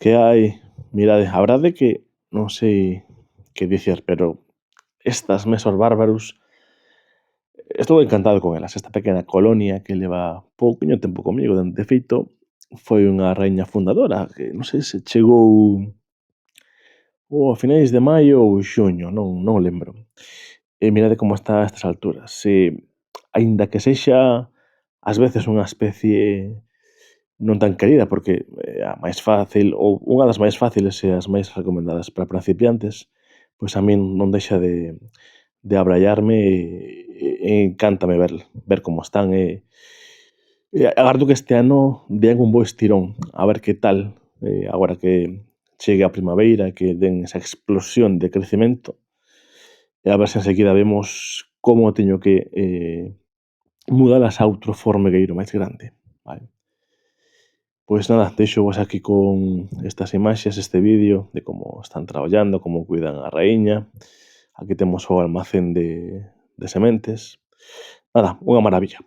Que hai? Mirade, a verdade é que non sei que dicir, pero estas Mesos Bárbaros estou encantado con elas. Esta pequena colonia que leva pouquiño tempo comigo, de feito, foi unha raíña fundadora que non sei se chegou a finais de maio ou xuño, non o lembro. E mirade como está a estas alturas. Aínda que sexa ás veces unha especie non tan querida, porque a máis fácil ou unha das máis fáciles e as máis recomendadas para principiantes, pois a min non deixa de abraiarme e encántame ver como están e agardo que este ano dean un bo estirón, a ver que tal, agora que chegue a primavera, que den esa explosión de crecemento, e a ver se enseguida vemos como teño que mudalas a outro formigueiro máis grande, vale? Pois nada, deixovos aquí con estas imaxes, este vídeo de como están traballando, como cuidan a raíña. Aquí temos o almacén de sementes. Nada, unha maravilla.